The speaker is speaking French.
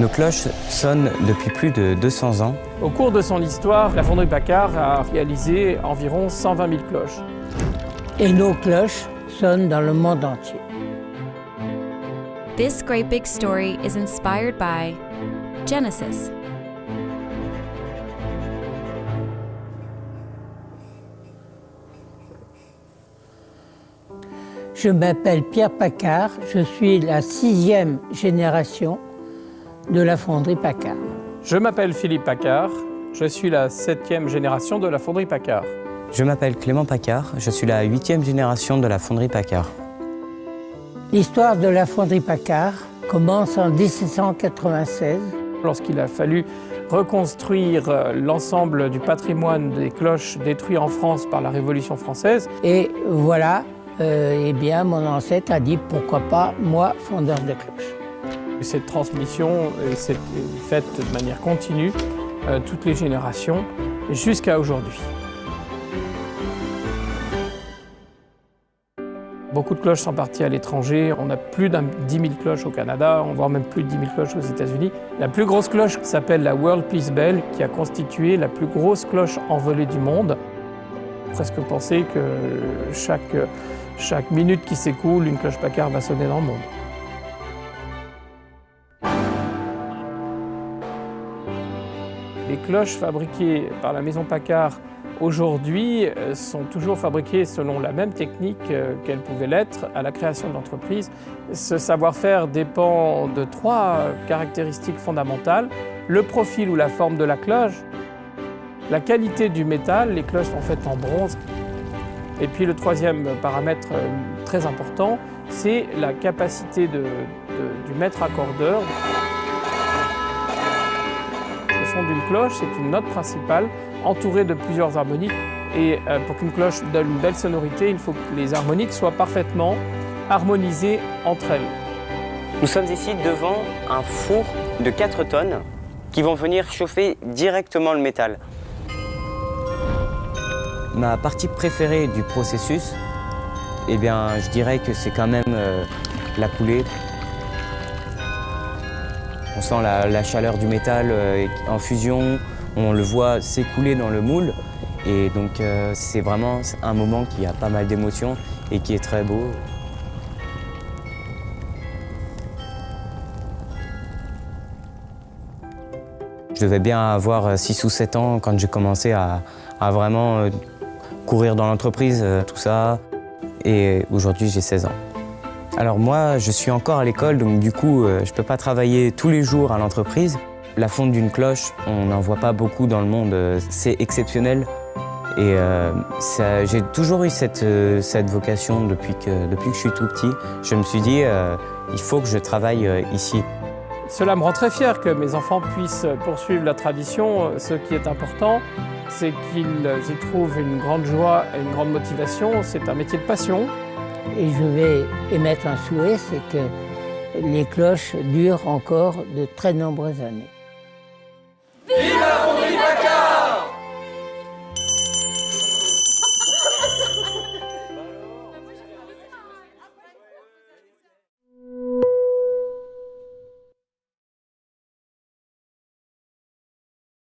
Nos cloches sonnent depuis plus de 200 ans. Au cours de son histoire, la fonderie Paccard a réalisé environ 120 000 cloches. Et nos cloches sonnent dans le monde entier. This great big story is inspired by Genesis. Je m'appelle Pierre Paccard, je suis la 6e génération de la fonderie Paccard. Je m'appelle Philippe Paccard, je suis la 7e génération de la fonderie Paccard. Je m'appelle Clément Paccard, je suis la 8e génération de la fonderie Paccard. L'histoire de la fonderie Paccard commence en 1796. Lorsqu'il a fallu reconstruire l'ensemble du patrimoine des cloches détruits en France par la Révolution française. Et voilà, eh bien, mon ancêtre a dit pourquoi pas moi, fondeur de cloches. Cette transmission s'est faite de manière continue, toutes les générations, jusqu'à aujourd'hui. Beaucoup de cloches sont parties à l'étranger. On a plus de 10 000 cloches au Canada, on voit même plus de 10 000 cloches aux États-Unis. La plus grosse cloche s'appelle la World Peace Bell, qui a constitué la plus grosse cloche envolée du monde. Presque penser que chaque minute qui s'écoule, une cloche Paccard va sonner dans le monde. Les cloches fabriquées par la maison Paccard aujourd'hui sont toujours fabriquées selon la même technique qu'elles pouvaient l'être à la création de l'entreprise. Ce savoir-faire dépend de 3 caractéristiques fondamentales. Le profil ou la forme de la cloche, la qualité du métal, les cloches sont faites en bronze. Et puis le 3e paramètre très important, c'est la capacité du maître accordeur. Le son d'une cloche, c'est une note principale entourée de plusieurs harmoniques. Et pour qu'une cloche donne une belle sonorité, il faut que les harmoniques soient parfaitement harmonisées entre elles. Nous sommes ici devant un four de 4 tonnes qui vont venir chauffer directement le métal. Ma partie préférée du processus, eh bien, je dirais que c'est quand même la coulée. On sent la chaleur du métal en fusion, on le voit s'écouler dans le moule. Et donc c'est vraiment un moment qui a pas mal d'émotions et qui est très beau. Je devais bien avoir 6 ou 7 ans quand j'ai commencé à vraiment courir dans l'entreprise, tout ça. Et aujourd'hui, j'ai 16 ans. Alors moi, je suis encore à l'école, donc du coup, je ne peux pas travailler tous les jours à l'entreprise. La fonte d'une cloche, on n'en voit pas beaucoup dans le monde. C'est exceptionnel. Et j'ai toujours eu cette vocation depuis que je suis tout petit. Je me suis dit, il faut que je travaille ici. Cela me rend très fier que mes enfants puissent poursuivre la tradition. Ce qui est important, c'est qu'ils y trouvent une grande joie et une grande motivation. C'est un métier de passion. Et je vais émettre un souhait, c'est que les cloches durent encore de très nombreuses années.